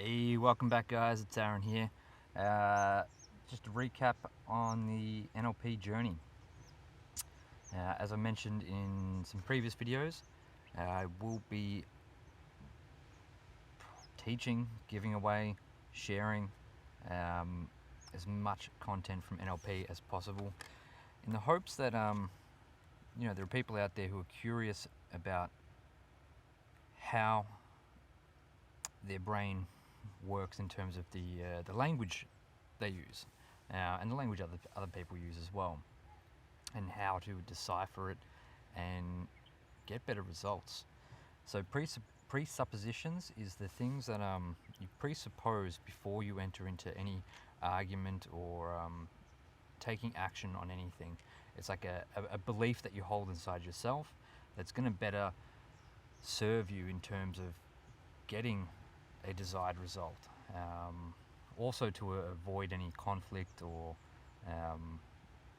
Hey, welcome back guys, it's Aaron here. Just a recap on the NLP journey. As I mentioned in some previous videos, I will be teaching, giving away, sharing as much content from NLP as possible in the hopes that there are people out there who are curious about how their brain works in terms of the language they use and the language other people use as well, and how to decipher it and get better results. So presuppositions is the things that you presuppose before you enter into any argument or taking action on anything. It's like a belief that you hold inside yourself that's going to better serve you in terms of getting a desired result. Also to avoid any conflict or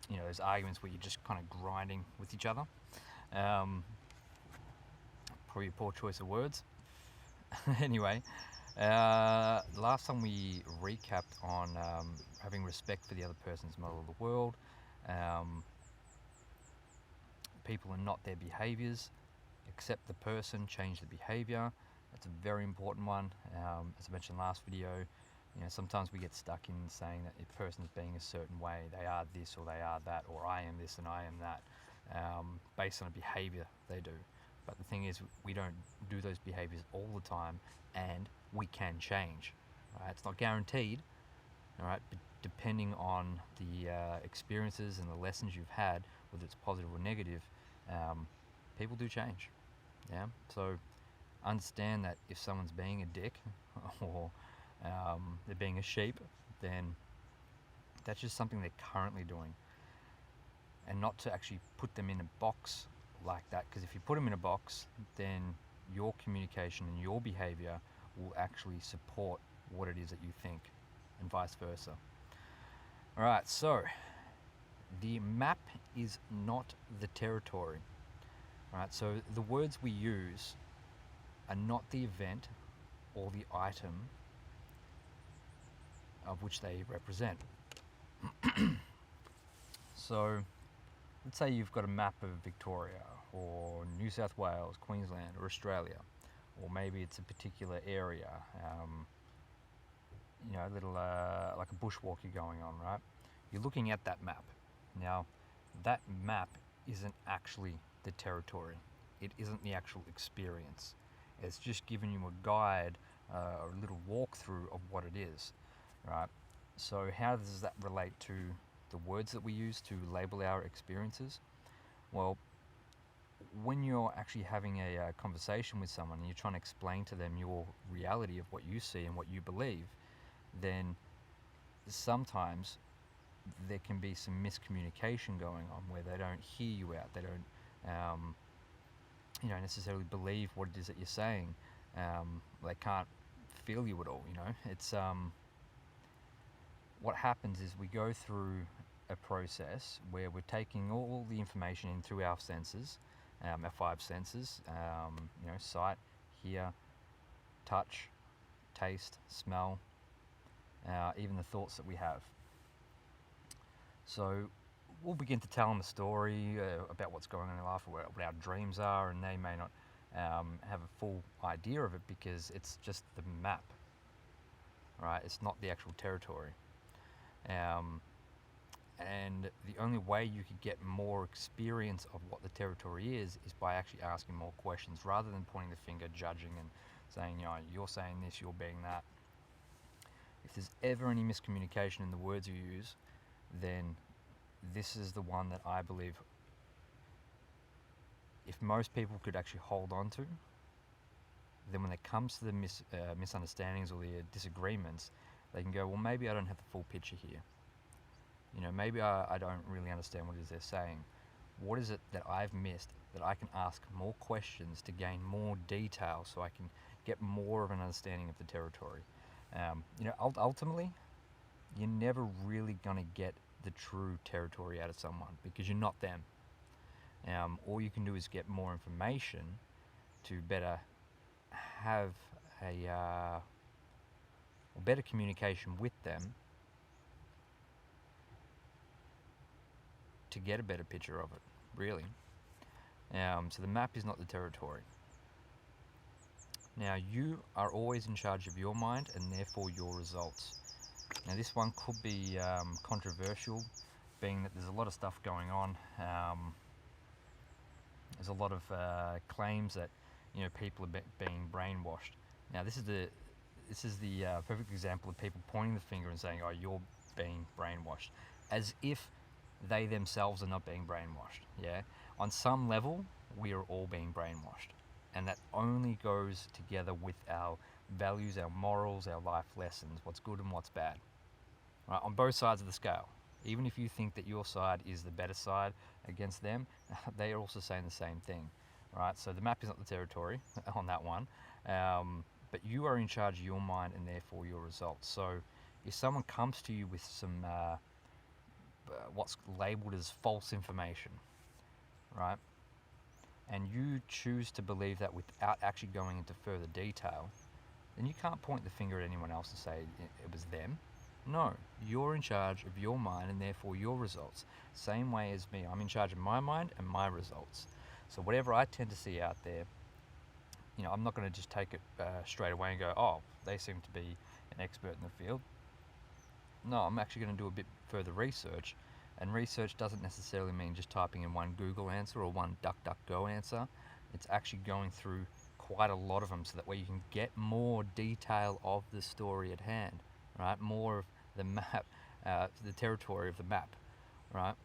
those arguments where you're just kind of grinding with each other. Probably a poor choice of words. Anyway, last time we recapped on having respect for the other person's model of the world. People are not their behaviors. Accept the person, change the behavior. That's a very important one. As I mentioned last video, sometimes we get stuck in saying that a person is being a certain way. They are this or they are that, or I am this and I am that, based on a behavior they do. But the thing is, we don't do those behaviors all the time, and we can change. Right? It's not guaranteed, all right? But depending on the experiences and the lessons you've had, whether it's positive or negative, people do change. Yeah. So understand that if someone's being a dick or they're being a sheep, then that's just something they're currently doing, and not to actually put them in a box like that, because if you put them in a box, then your communication and your behavior will actually support what it is that you think, and vice versa. All right, so the map is not the territory. All right, so the words we use are not the event or the item of which they represent. So let's say you've got a map of Victoria or New South Wales, Queensland or Australia, or maybe it's a particular area, a little like a bushwalk you're going on, right? You're looking at that map. Now, that map isn't actually the territory. It isn't the actual experience. It's just giving you a guide, a little walkthrough of what it is, right? So how does that relate to the words that we use to label our experiences? Well, when you're actually having a conversation with someone and you're trying to explain to them your reality of what you see and what you believe, then sometimes there can be some miscommunication going on where they don't hear you out. They don't necessarily believe what it is that you're saying. They can't feel you at all. It's what happens is we go through a process where we're taking all the information in through our senses, our 5 senses, sight, hear, touch, taste, smell, even the thoughts that we have. So we'll begin to tell them a story about what's going on in life, or what our dreams are, and they may not have a full idea of it because it's just the map, right? It's not the actual territory. And the only way you could get more experience of what the territory is by actually asking more questions, rather than pointing the finger, judging and saying, you're saying this, you're being that. If there's ever any miscommunication in the words you use, then this is the one that I believe if most people could actually hold on to, then when it comes to the misunderstandings or the disagreements, they can go, well, maybe I don't have the full picture here. Maybe I don't really understand what it is they're saying. What is it that I've missed that I can ask more questions to gain more detail so I can get more of an understanding of the territory? Ultimately, you're never really going to get the true territory out of someone because you're not them. All you can do is get more information to better have or better communication with them to get a better picture of it, really. So the map is not the territory. Now, you are always in charge of your mind and therefore your results. Now, this one could be controversial, being that there's a lot of stuff going on. There's a lot of claims that people are being brainwashed. Now, this is the perfect example of people pointing the finger and saying, "Oh, you're being brainwashed," as if they themselves are not being brainwashed. Yeah, on some level, we are all being brainwashed, and that only goes together with our values, our morals, our life lessons, what's good and what's bad. Right, on both sides of the scale. Even if you think that your side is the better side against them, they are also saying the same thing. Right, so the map is not the territory on that one, but you are in charge of your mind and therefore your results. So if someone comes to you with some what's labeled as false information, right, and you choose to believe that without actually going into further detail, then you can't point the finger at anyone else and say it was them. No, you're in charge of your mind and therefore your results. Same way as me, I'm in charge of my mind and my results. So whatever I tend to see out there, I'm not going to just take it straight away and go, "Oh, they seem to be an expert in the field." No, I'm actually going to do a bit further research, and research doesn't necessarily mean just typing in one Google answer or one DuckDuckGo answer. It's actually going through quite a lot of them, so that way you can get more detail of the story at hand, right? More of the map, the territory of the map, right?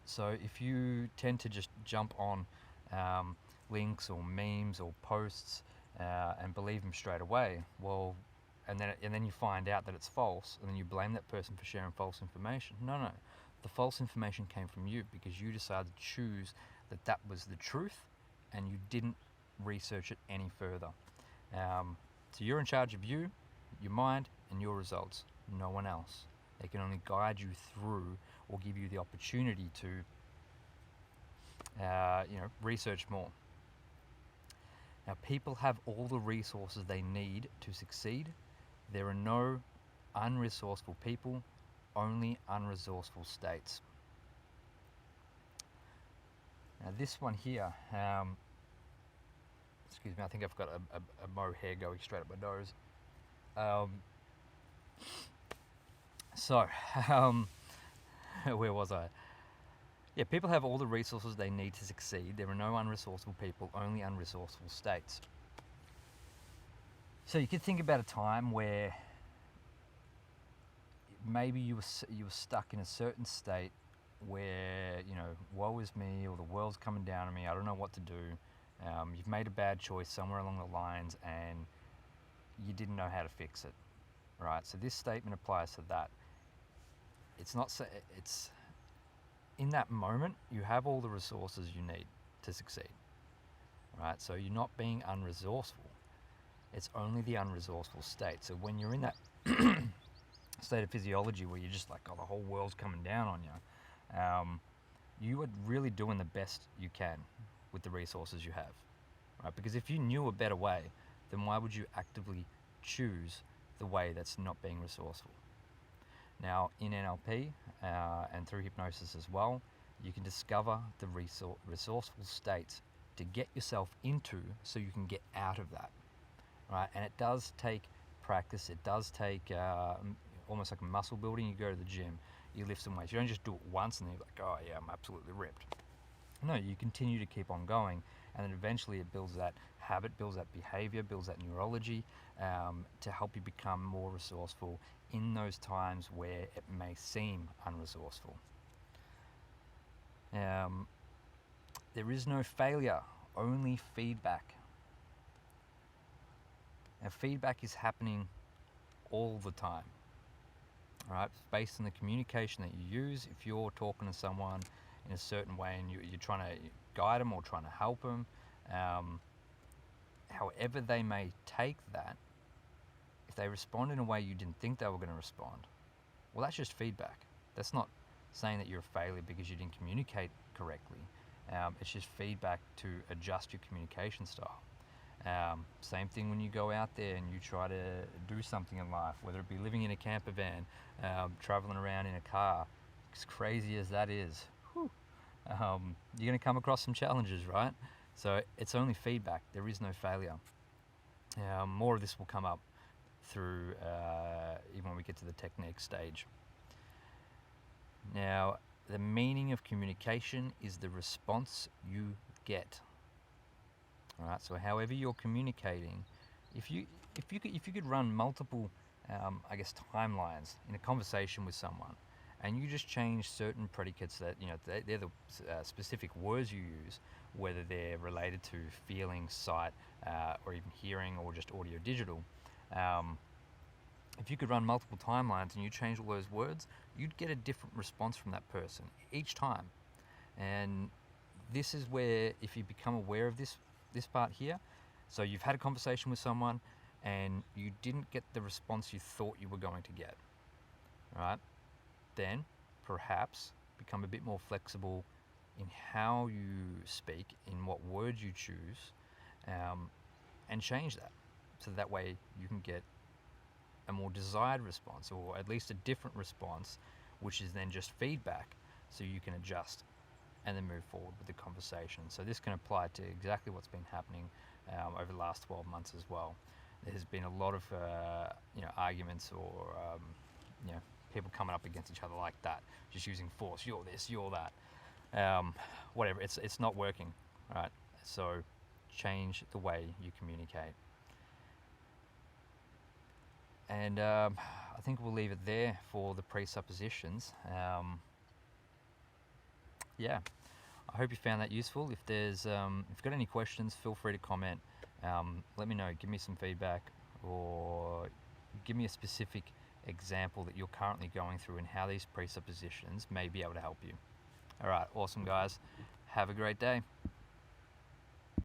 So if you tend to just jump on links or memes or posts and believe them straight away, well, and then you find out that it's false, and then you blame that person for sharing false information. No, the false information came from you because you decided to choose that was the truth, and you didn't research it any further. So you're in charge of you, your mind, and your results. No one else. They can only guide you through or give you the opportunity to research more. Now, people have all the resources they need to succeed. There are no unresourceful people, only unresourceful states. Now, this one here, excuse me, I think I've got a mohair going straight up my nose. Where was I? Yeah, people have all the resources they need to succeed. There are no unresourceful people, only unresourceful states. So you could think about a time where maybe you were stuck in a certain state where, woe is me, or the world's coming down on me, I don't know what to do. You've made a bad choice somewhere along the lines and you didn't know how to fix it, right? So this statement applies to that. It's in that moment, you have all the resources you need to succeed, right? So you're not being unresourceful. It's only the unresourceful state. So when you're in that state of physiology where you're just like, oh, the whole world's coming down on you, you are really doing the best you can with the resources you have, right? Because if you knew a better way, then why would you actively choose the way that's not being resourceful? Now, in NLP and through hypnosis as well, you can discover the resourceful states to get yourself into so you can get out of that, right? And it does take practice. It does take almost like a muscle building. You go to the gym, you lift some weights. You don't just do it once and then you're like, oh yeah, I'm absolutely ripped. No, you continue to keep on going, and then eventually it builds that habit, builds that behavior, builds that neurology to help you become more resourceful in those times where it may seem unresourceful. There is no failure, only feedback. Now, feedback is happening all the time, right? It's based on the communication that you use. If you're talking to someone in a certain way and you're trying to guide them or trying to help them, however they may take that, if they respond in a way you didn't think they were going to respond, well, that's just feedback. That's not saying that you're a failure because you didn't communicate correctly. It's just feedback to adjust your communication style. Same thing when you go out there and you try to do something in life, whether it be living in a camper van, traveling around in a car. As crazy as that is, whew, you're going to come across some challenges, right? So it's only feedback. There is no failure. More of this will come up through even when we get to the technique stage. Now, the meaning of communication is the response you get. All right. So, however you're communicating, if you could run multiple, timelines in a conversation with someone, and you just change certain predicates that they're the specific words you use, whether they're related to feeling, sight, or even hearing, or just audio digital. If you could run multiple timelines and you change all those words, you'd get a different response from that person each time. And this is where, if you become aware of this part here, so you've had a conversation with someone and you didn't get the response you thought you were going to get, right? Then perhaps become a bit more flexible in how you speak, in what words you choose, and change that, so that way you can get a more desired response, or at least a different response, which is then just feedback, so you can adjust and then move forward with the conversation. So this can apply to exactly what's been happening over the last 12 months as well. There has been a lot of arguments, or people coming up against each other like that, just using force. You're this, you're that, whatever. It's not working, right? So change the way you communicate. And I think we'll leave it there for the presuppositions. Yeah, I hope you found that useful. If there's, if you've got any questions, feel free to comment. Let me know. Give me some feedback, or give me a specific example that you're currently going through and how these presuppositions may be able to help you. All right, awesome guys. Have a great day.